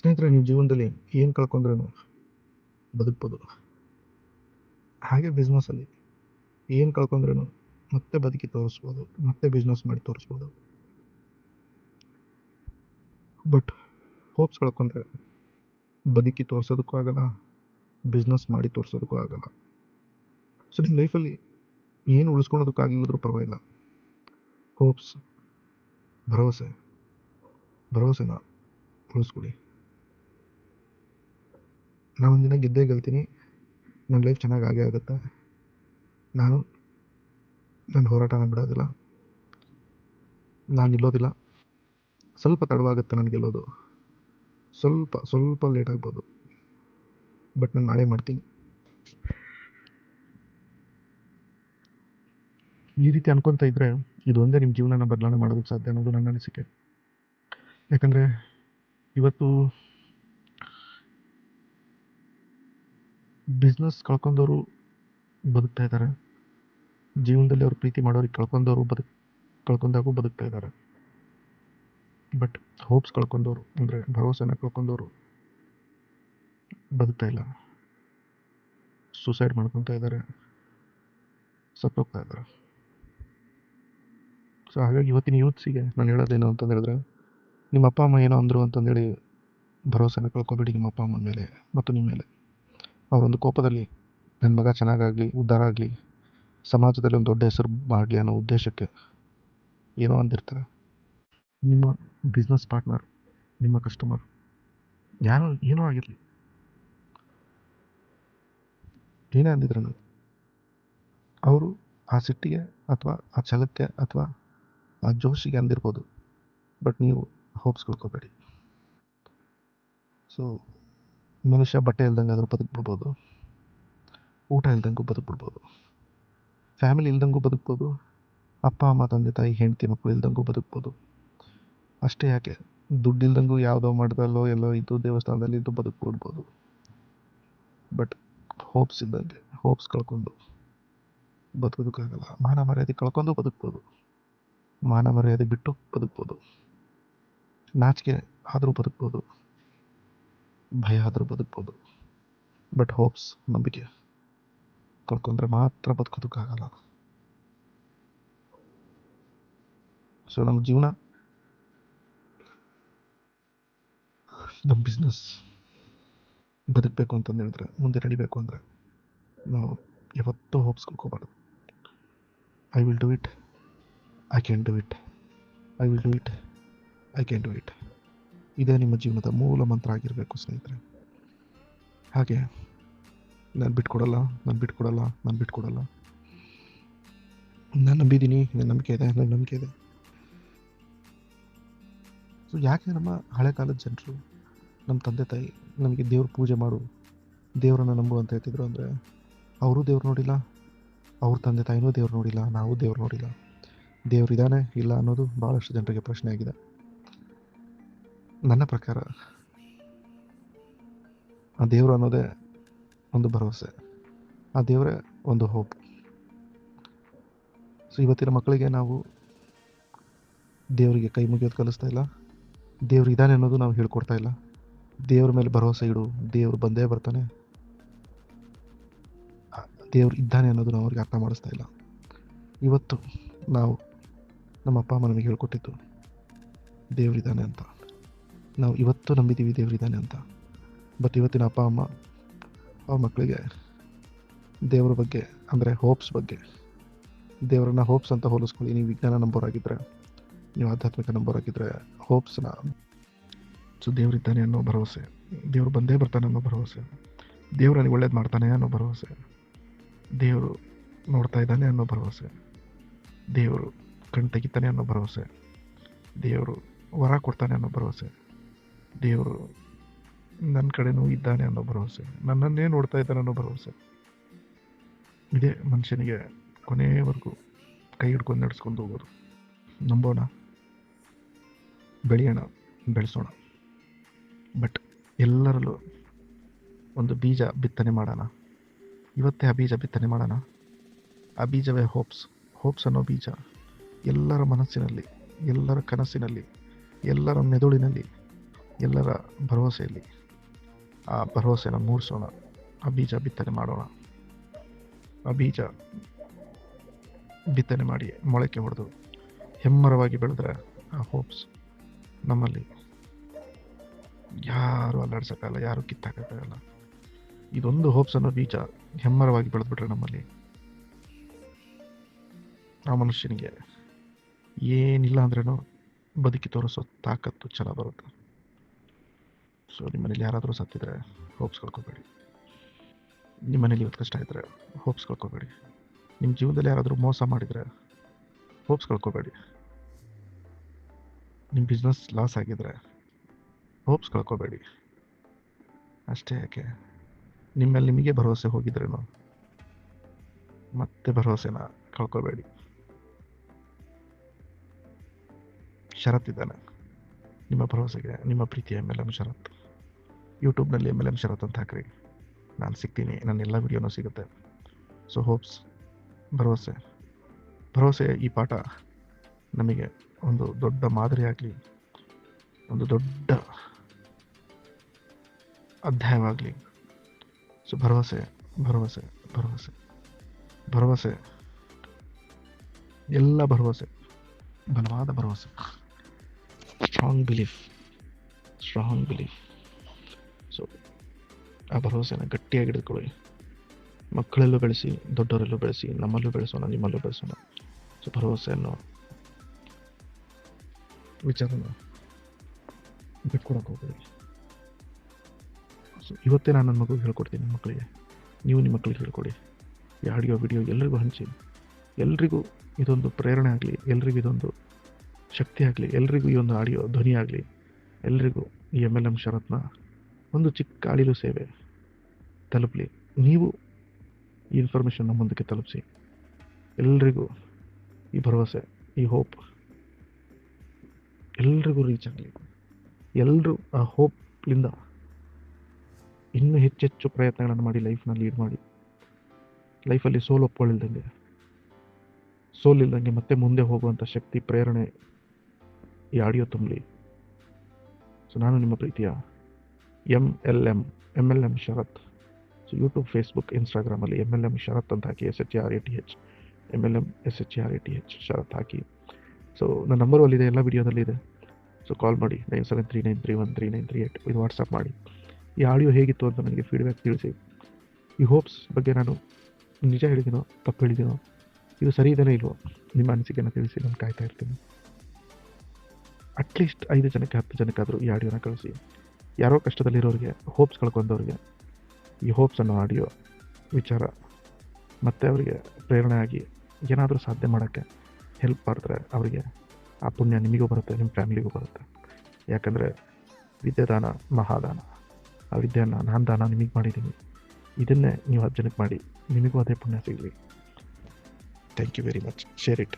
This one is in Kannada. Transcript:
ಸ್ನೇಹಿತರೆ, ನೀವು ಜೀವನದಲ್ಲಿ ಏನು ಕಳ್ಕೊಂಡ್ರೂ ಬದುಕ್ಬೋದು. ಹಾಗೆ ಬಿಸ್ನೆಸ್ಸಲ್ಲಿ ಏನು ಕಳ್ಕೊಂಡ್ರೂ ಮತ್ತೆ ಬದುಕಿ ತೋರಿಸ್ಬೋದು, ಮತ್ತೆ ಬಿಸ್ನೆಸ್ ಮಾಡಿ ತೋರಿಸ್ಬೋದು. ಬಟ್ ಹೋಪ್ಸ್ ಕಳ್ಕೊಂಡ್ರೆ ಬದುಕಿ ತೋರಿಸೋದಕ್ಕೂ ಆಗಲ್ಲ, ಬಿಸ್ನೆಸ್ ಮಾಡಿ ತೋರಿಸೋದಕ್ಕೂ ಆಗಲ್ಲ. ಸೊ ನಿಮ್ಮ ಲೈಫಲ್ಲಿ ಏನು ಉಳಿಸ್ಕೊಳೋದಕ್ಕಾಗಿಲ್ಲದ್ರೂ ಪರವಾಗಿಲ್ಲ, ಹೋಪ್ಸ್, ಭರವಸೆನ ಉಳಿಸ್ಕೊಳ್ಳಿ. ನಾನೊಂದಿನ ಗೆದ್ದೇ ಗೆಲ್ತೀನಿ, ನನ್ನ ಲೈಫ್ ಚೆನ್ನಾಗಿ ಆಗೇ ಆಗುತ್ತೆ. ನಾನು ನನ್ನ ಹೋರಾಟನ ಬಿಡೋದಿಲ್ಲ, ನಾನು ನಿಲ್ಲೋದಿಲ್ಲ. ಸ್ವಲ್ಪ ತಡವಾಗುತ್ತೆ ನಾನು ಗೆಲ್ಲೋದು, ಸ್ವಲ್ಪ ಲೇಟ್ ಆಗ್ಬೋದು, ಬಟ್ ನಾನು ನಾಳೆ ಮಾಡ್ತೀನಿ. ಈ ರೀತಿ ಅನ್ಕೊತಾ ಇದ್ದರೆ ಇದು ಒಂದೇ ನಿಮ್ಮ ಜೀವನನ ಬದಲಾವಣೆ ಮಾಡೋದಕ್ಕೆ ಸಾಧ್ಯ ಅನ್ನೋದು ನನ್ನ ಅನಿಸಿಕೆ. ಯಾಕಂದರೆ ಇವತ್ತು ಬಿಸ್ನೆಸ್ ಕಳ್ಕೊಂಡವರು ಬದುಕ್ತಾ ಇದ್ದಾರೆ, ಜೀವನದಲ್ಲಿ ಅವ್ರು ಪ್ರೀತಿ ಮಾಡೋರಿಗೆ ಕಳ್ಕೊಂಡಾಗೂ ಬದುಕ್ತಾ ಇದ್ದಾರೆ. ಬಟ್ ಹೋಪ್ಸ್ ಕಳ್ಕೊಂಡವರು, ಅಂದರೆ ಭರವಸೆನ ಕಳ್ಕೊಂಡವರು ಬದುಕ್ತಾ ಇಲ್ಲ, ಸೂಸೈಡ್ ಮಾಡ್ಕೊತಾ ಇದ್ದಾರೆ, ಸತ್ತೋಗ್ತಾ ಇದ್ದಾರೆ. ಸೊ ಹಾಗಾಗಿ ಇವತ್ತಿನ ಯೂತ್ಸಿಗೆ ನಾನು ಹೇಳೋದೇನು ಅಂತಂದು ಹೇಳಿದ್ರೆ, ನಿಮ್ಮ ಅಪ್ಪ ಅಮ್ಮ ಏನೋ ಅಂದರು ಅಂತಂದೇಳಿ ಭರವಸೆನ ಕಳ್ಕೊಬೇಡಿ ನಿಮ್ಮ ಅಪ್ಪ ಅಮ್ಮನ ಮೇಲೆ ಮತ್ತು ನಿಮ್ಮ ಮೇಲೆ. ಅವರೊಂದು ಕೋಪದಲ್ಲಿ ನನ್ನ ಮಗ ಚೆನ್ನಾಗಾಗಲಿ, ಉದ್ಧಾರ ಆಗಲಿ, ಸಮಾಜದಲ್ಲಿ ಒಂದು ದೊಡ್ಡ ಹೆಸರು ಮಾಡಲಿ ಅನ್ನೋ ಉದ್ದೇಶಕ್ಕೆ ಏನೋ ಅಂದಿರ್ತಾರೆ. ನಿಮ್ಮ ಬಿಸ್ನೆಸ್ ಪಾರ್ಟ್ನರ್, ನಿಮ್ಮ ಕಸ್ಟಮರ್ ಏನೋ ಆಗಿರಲಿ, ಏನೇ ಅಂದಿದ್ರು ಅವರು ಆ ಸಿಟ್ಟಿಗೆ ಅಥವಾ ಆ ಛಲಕ್ಕೆ ಅಥವಾ ಆ ಜೋಶಿಗೆ ಅಂದಿರ್ಬೋದು. ಬಟ್ ನೀವು ಹೋಪ್ಸ್ ಕಳ್ಕೊಬೇಡಿ. ಸೊ ಮನುಷ್ಯ ಬಟ್ಟೆ ಇಲ್ದಂಗೆ ಆದರೂ ಬದುಕ್ಬಿಡ್ಬೋದು, ಊಟ ಇಲ್ದಂಗೂ ಬದುಕ್ಬಿಡ್ಬೋದು, ಫ್ಯಾಮಿಲಿ ಇಲ್ದಂಗೂ ಬದುಕ್ಬೋದು, ಅಪ್ಪ ಅಮ್ಮ ತಂದೆ ತಾಯಿ ಹೆಂಡತಿ ಮಕ್ಕಳು ಇಲ್ದಂಗೂ ಬದುಕ್ಬೋದು. ಅಷ್ಟೇ ಯಾಕೆ, ದುಡ್ಡು ಇಲ್ದಂಗೂ ಯಾವುದೋ ಮಠದಲ್ಲೋ ಎಲ್ಲೋ ಇದ್ದು ದೇವಸ್ಥಾನದಲ್ಲಿ ಇದ್ದು ಬದುಕ್ಬಿಡ್ಬೋದು. ಬಟ್ ಹೋಪ್ಸ್ ಇದ್ದಂಗೆ, ಹೋಪ್ಸ್ ಕಳ್ಕೊಂಡು ಬದುಕೋದಕ್ಕಾಗಲ್ಲ. ಮಾನ ಮರ್ಯಾದೆ ಕಳ್ಕೊಂಡು ಬದುಕ್ಬೋದು, ಮಾನ ಮರ್ಯಾದೆ ಬಿಟ್ಟು ಬದುಕ್ಬೋದು, ನಾಚಿಕೆ ಆದರೂ ಬದುಕ್ಬೋದು, ಭಯ ಆದರೂ ಬದುಕ್ಬೋದು. ಬಟ್ ಹೋಪ್ಸ್, ನಂಬಿಕೆ ಕಳ್ಕೊಂಡ್ರೆ ಮಾತ್ರ ಬದುಕೋದಕ್ಕಾಗಲ್ಲ. ಸೊ ನಮ್ಮ ಜೀವನ, ನಮ್ಮ ಬಿಸ್ನೆಸ್ ಬದುಕಬೇಕು ಅಂತಂದು ಹೇಳಿದ್ರೆ, ಮುಂದೆ ನಡಿಬೇಕು ಅಂದರೆ ನಾವು ಯಾವತ್ತೂ ಹೋಪ್ಸ್ ಕಳ್ಕೊಬಾರ್ದು. I will do it, I can do it, I will do it, I can do it. ಇದೇ ನಿಮ್ಮ ಜೀವನದ ಮೂಲ ಮಂತ್ರ ಆಗಿರಬೇಕು ಸ್ನೇಹಿತರೆ. ಹಾಗೆ ನಾನು ಬಿಟ್ಕೊಡಲ್ಲ, ನಾನು ನಂಬಿದ್ದೀನಿ, ನನ್ನ ನಂಬಿಕೆ ಇದೆ. ಸೊ ಯಾಕೆ ನಮ್ಮ ಹಳೆ ಕಾಲದ ಜನರು, ನಮ್ಮ ತಂದೆ ತಾಯಿ ನಮಗೆ ದೇವ್ರ ಪೂಜೆ ಮಾಡು, ದೇವರನ್ನು ನಂಬು ಅಂತ ಹೇಳ್ತಿದ್ರು ಅಂದರೆ, ಅವರು ದೇವ್ರು ನೋಡಿಲ್ಲ, ಅವ್ರ ತಂದೆ ತಾಯಿನೂ ದೇವ್ರು ನೋಡಿಲ್ಲ, ನಾವು ದೇವ್ರು ನೋಡಿಲ್ಲ. ದೇವ್ರಿದ್ದಾನೆ ಇಲ್ಲ ಅನ್ನೋದು ಭಾಳಷ್ಟು ಜನರಿಗೆ ಪ್ರಶ್ನೆ ಆಗಿದೆ. ನನ್ನ ಪ್ರಕಾರ ಆ ದೇವರು ಅನ್ನೋದೇ ಒಂದು ಭರವಸೆ, ಆ ದೇವರೇ ಒಂದು ಹೋಪ್. ಸೊ ಇವತ್ತಿನ ಮಕ್ಕಳಿಗೆ ನಾವು ದೇವರಿಗೆ ಕೈ ಮುಗಿಯೋದು ಕಲಿಸ್ತಾ ಇಲ್ಲ, ದೇವ್ರು ಇದ್ದಾನೆ ಅನ್ನೋದು ನಾವು ಹೇಳ್ಕೊಡ್ತಾ ಇಲ್ಲ. ದೇವ್ರ ಮೇಲೆ ಭರವಸೆ ಇಡು, ದೇವ್ರು ಬಂದೇ ಬರ್ತಾನೆ, ದೇವ್ರು ಇದ್ದಾನೆ ಅನ್ನೋದು ನಾವು ಅವ್ರಿಗೆ ಅರ್ಥ ಮಾಡಿಸ್ತಾ ಇಲ್ಲ. ಇವತ್ತು ನಾವು ನಮ್ಮ ಅಪ್ಪ ಅಮ್ಮ ನಮಗೆ ಹೇಳ್ಕೊಟ್ಟಿದ್ದು ದೇವ್ರಿದ್ದಾನೆ ಅಂತ, ನಾವು ಇವತ್ತು ನಂಬಿದ್ದೀವಿ ದೇವ್ರಿದ್ದಾನೆ ಅಂತ. ಬಟ್ ಇವತ್ತಿನ ಅಪ್ಪ ಅಮ್ಮ ಅವ್ರ ಮಕ್ಕಳಿಗೆ ದೇವ್ರ ಬಗ್ಗೆ, ಅಂದರೆ ಹೋಪ್ಸ್ ಬಗ್ಗೆ, ದೇವರನ್ನ ಹೋಪ್ಸ್ ಅಂತ ಹೋಲಿಸ್ಕೊಳ್ಳಿ. ನೀವು ವಿಜ್ಞಾನ ನಂಬೋರಾಗಿದ್ದರೆ, ನೀವು ಆಧ್ಯಾತ್ಮಿಕ ನಂಬೋರಾಗಿದ್ದರೆ ಹೋಪ್ಸ್ನ, ಸೊ ದೇವರಿದ್ದಾನೆ ಅನ್ನೋ ಭರವಸೆ, ದೇವರು ಬಂದೇ ಬರ್ತಾನೆ ಅನ್ನೋ ಭರವಸೆ, ದೇವರು ನನಗೆ ಒಳ್ಳೇದು ಮಾಡ್ತಾನೆ ಅನ್ನೋ ಭರವಸೆ, ದೇವರು ನೋಡ್ತಾ ಇದ್ದಾನೆ ಅನ್ನೋ ಭರವಸೆ, ದೇವರು ಕಣ್ ತೆಗಿತಾನೆ ಅನ್ನೋ ಭರವಸೆ, ದೇವರು ವರ ಕೊಡ್ತಾನೆ ಅನ್ನೋ ಭರವಸೆ, ದೇವರು ನನ್ನ ಕಡೆನೂ ಇದ್ದಾನೆ ಅನ್ನೋ ಭರವಸೆ, ನನ್ನನ್ನೇ ನೋಡ್ತಾ ಇದ್ದಾನೆ ಅನ್ನೋ ಭರವಸೆ. ಇದೇ ಮನುಷ್ಯನಿಗೆ ಕೊನೆಯವರೆಗೂ ಕೈ ಹಿಡ್ಕೊಂಡು ನಡೆಸ್ಕೊಂಡು ಹೋಗೋದು. ನಂಬೋಣ, ಬೆಳೆಯೋಣ, ಬೆಳೆಸೋಣ. ಬಟ್ ಎಲ್ಲರಲ್ಲೂ ಒಂದು ಬೀಜ ಬಿತ್ತನೆ ಮಾಡೋಣ. ಇವತ್ತೇ ಆ ಬೀಜ ಬಿತ್ತನೆ ಮಾಡೋಣ. ಆ ಬೀಜವೇ ಹೋಪ್ಸ್ ಅನ್ನೋ ಬೀಜ ಎಲ್ಲರ ಮನಸ್ಸಿನಲ್ಲಿ, ಎಲ್ಲರ ಕನಸಿನಲ್ಲಿ, ಎಲ್ಲರ ಮೆದುಳಿನಲ್ಲಿ ಎಲ್ಲರ ಭರವಸೆಯಲ್ಲಿ ಆ ಭರವಸೆನ ಮೂಡಿಸೋಣ, ಆ ಬೀಜ ಬಿತ್ತನೆ ಮಾಡೋಣ. ಆ ಬೀಜ ಬಿತ್ತನೆ ಮಾಡಿ ಮೊಳಕೆ ಹೊಡೆದು ಹೆಮ್ಮರವಾಗಿ ಬೆಳೆದ್ರೆ ಆ ಹೋಪ್ಸ್ ನಮ್ಮಲ್ಲಿ ಯಾರು ಅಲ್ಲಾಡ್ಸೋಕ್ಕಾಗಲ್ಲ, ಯಾರು ಕಿತ್ತಾಕೋಕ್ಕಾಗಲ್ಲ. ಇದೊಂದು ಹೋಪ್ಸ್ ಅನ್ನೋ ಬೀಜ ಹೆಮ್ಮರವಾಗಿ ಬೆಳೆದ್ಬಿಟ್ರೆ ನಮ್ಮಲ್ಲಿ ಆ ಮನುಷ್ಯನಿಗೆ ಏನಿಲ್ಲ ಅಂದ್ರೂ ಬದುಕಿ ತೋರಿಸೋ ತಾಕತ್ತು ಛಲ ಬರುತ್ತೆ. ಸೊ ನಿಮ್ಮ ಮನೇಲಿ ಯಾರಾದರೂ ಸತ್ತಿದ್ರೆ ಹೋಪ್ಸ್ ಕಳ್ಕೊಬೇಡಿ. ನಿಮ್ಮ ಮನೇಲಿ ಇವತ್ತು ಕಷ್ಟ ಇದ್ದರೆ ಹೋಪ್ಸ್ ಕಳ್ಕೊಬೇಡಿ. ನಿಮ್ಮ ಜೀವನದಲ್ಲಿ ಯಾರಾದರೂ ಮೋಸ ಮಾಡಿದರೆ ಹೋಪ್ಸ್ ಕಳ್ಕೊಬೇಡಿ. ನಿಮ್ಮ ಬಿಸ್ನೆಸ್ ಲಾಸ್ ಆಗಿದ್ರೆ ಹೋಪ್ಸ್ ಕಳ್ಕೊಬೇಡಿ. ಅಷ್ಟೇ ಯಾಕೆ, ನಿಮ್ಮಲ್ಲಿ ನಿಮಗೆ ಭರವಸೆ ಹೋಗಿದ್ರೇನು ಮತ್ತೆ ಭರವಸೆನ ಕಳ್ಕೊಬೇಡಿ. ಷರತ್ತಿದ್ದಾನೆ ನಿಮ್ಮ ಭರವಸೆಗೆ, ನಿಮ್ಮ ಪ್ರೀತಿಯ MLM ಶರತ್. ಯೂಟ್ಯೂಬ್ನಲ್ಲಿ MLM ಶರತ್ ಅಂತ ಹಾಕ್ರಿ, ನಾನು ಸಿಗ್ತೀನಿ, ನನ್ನ ಎಲ್ಲ ವಿಡಿಯೋನೂ ಸಿಗುತ್ತೆ. ಸೊ ಹೋಪ್ಸ್, ಭರವಸೆ ಈ ಪಾಠ ನಮಗೆ ಒಂದು ದೊಡ್ಡ ಮಾದರಿ ಆಗಲಿ, ಒಂದು ದೊಡ್ಡ ಅಧ್ಯಾಯವಾಗಲಿ. ಸೊ ಭರವಸೆ, ಎಲ್ಲ ಭರವಸೆ, ಬಲವಾದ ಭರವಸೆ, ಸ್ಟ್ರಾಂಗ್ ಬಿಲೀಫ್. ಸೊ ಆ ಭರವಸೆನ ಗಟ್ಟಿಯಾಗಿ ಹಿಡಿದುಕೊಳ್ಳಿ. ಮಕ್ಕಳಲ್ಲೂ ಬೆಳೆಸಿ, ದೊಡ್ಡವರಲ್ಲೂ ಬೆಳೆಸಿ, ನಮ್ಮಲ್ಲೂ ಬೆಳೆಸೋಣ, ನಿಮ್ಮಲ್ಲೂ ಬೆಳೆಸೋಣ. ಸೊ ಭರವಸೆಯನ್ನು ವಿಚಾರನ ಬಿಟ್ಕೊಡಕ್ಕೆ ಹೋಗಬೇಡಿ. ಸೊ ಇವತ್ತೇ ನಾನು ನನ್ನ ಮಗುಗೆ ಹೇಳ್ಕೊಡ್ತೀನಿ, ಮಕ್ಕಳಿಗೆ, ನೀವು ನಿಮ್ಮ ಮಕ್ಕಳಿಗೆ ಹೇಳ್ಕೊಡಿ. ಈ ಆಡಿಯೋ ವಿಡಿಯೋ ಎಲ್ರಿಗೂ ಹಂಚಿ. ಎಲ್ರಿಗೂ ಇದೊಂದು ಪ್ರೇರಣೆ ಆಗಲಿ, ಎಲ್ರಿಗೂ ಇದೊಂದು ಶಕ್ತಿ ಆಗಲಿ, ಎಲ್ರಿಗೂ ಈ ಒಂದು ಆಡಿಯೋ ಧ್ವನಿ ಆಗಲಿ. ಎಲ್ರಿಗೂ ಈ MLM ಶರತ್ನ ಒಂದು ಚಿಕ್ಕ ಅಳಿಲು ಸೇವೆ ತಲುಪಲಿ. ನೀವು ಈ ಇನ್ಫಾರ್ಮೇಷನ್ನ ಮುಂದಕ್ಕೆ ತಲುಪಿಸಿ. ಎಲ್ರಿಗೂ ಈ ಭರವಸೆ, ಈ ಹೋಪ್ ಎಲ್ರಿಗೂ ರೀಚ್ ಆಗಲಿ. ಎಲ್ಲರೂ ಆ ಹೋಪ್ಲಿಂದ ಇನ್ನೂ ಹೆಚ್ಚೆಚ್ಚು ಪ್ರಯತ್ನಗಳನ್ನು ಮಾಡಿ ಲೈಫ್ನ ಲೀಡ್ ಮಾಡಿ. ಲೈಫಲ್ಲಿ ಸೋಲಿಲ್ದಂಗೆ ಮತ್ತೆ ಮುಂದೆ ಹೋಗುವಂಥ ಶಕ್ತಿ, ಪ್ರೇರಣೆ ಈ ಆಡಿಯೋ ತುಂಬಲಿ. ಸೊ ನಾನು ನಿಮ್ಮ ಪ್ರೀತಿಯ MLM ಶರತ್. ಸೊ ಯೂಟ್ಯೂಬ್, ಫೇಸ್ಬುಕ್, ಇನ್ಸ್ಟಾಗ್ರಾಮಲ್ಲಿ MLM ಶರತ್ ಅಂತ ಹಾಕಿ, SHRATH MLM SHRATH ಶರತ್ ಹಾಕಿ. ಸೊ ನನ್ನ ನಂಬರು ಅಲ್ಲಿದೆ, ಎಲ್ಲ ವಿಡಿಯೋದಲ್ಲಿದೆ. ಸೊ ಕಾಲ್ ಮಾಡಿ 9739313938, ಇದು ವಾಟ್ಸಪ್ ಮಾಡಿ. ಈ ಆಡಿಯೋ ಹೇಗಿತ್ತು ಅಂತ ನನಗೆ ಫೀಡ್ಬ್ಯಾಕ್ ತಿಳಿಸಿ. ಈ ಹೋಪ್ಸ್ ಬಗ್ಗೆ ನಾನು ನಿಜ ಹೇಳಿದ್ದೀನೋ ತಪ್ಪು ಹೇಳಿದ್ದೀನೋ, ಇದು ಸರಿ ಇದೆಯೋ ಇಲ್ವೋ, ನಿಮ್ಮ ಅನಿಸಿಕೆನ ತಿಳಿಸಿ. ನಾನು ಕಾಯ್ತಾ ಇರ್ತೀನಿ. ಅಟ್ಲೀಸ್ಟ್ 5 ಜನಕ್ಕೆ 10 ಜನಕ್ಕಾದರೂ ಈ ಆಡಿಯೋನ ಕಳಿಸಿ. ಯಾರೋ ಕಷ್ಟದಲ್ಲಿರೋರಿಗೆ, ಹೋಪ್ಸ್ ಕಳ್ಕೊಂಡವ್ರಿಗೆ ಈ ಹೋಪ್ಸ್ ಅನ್ನೋ ಆಡಿಯೋ ವಿಚಾರ ಮತ್ತೆ ಅವರಿಗೆ ಪ್ರೇರಣೆ ಆಗಿ ಏನಾದರೂ ಸಾಧನೆ ಮಾಡೋಕ್ಕೆ ಹೆಲ್ಪ್ ಮಾಡಿದ್ರೆ ಅವರಿಗೆ ಆ ಪುಣ್ಯ ನಿಮಗೂ ಬರುತ್ತೆ, ನಿಮ್ಮ ಫ್ಯಾಮಿಲಿಗೂ ಬರುತ್ತೆ. ಯಾಕಂದರೆ ವಿದ್ಯಾದಾನ ಮಹಾದಾನ. ಆ ವಿದ್ಯೆಯನ್ನು ನಾನು ದಾನ ನಿಮಗೆ ಮಾಡಿದ್ದೀನಿ. ಇದನ್ನೇ ನೀವು 10 ಜನಕ್ಕೆ ಮಾಡಿ, ನಿಮಗೂ ಅದೇ ಪುಣ್ಯ ಸಿಗಲಿ. Thank you very much. Share it.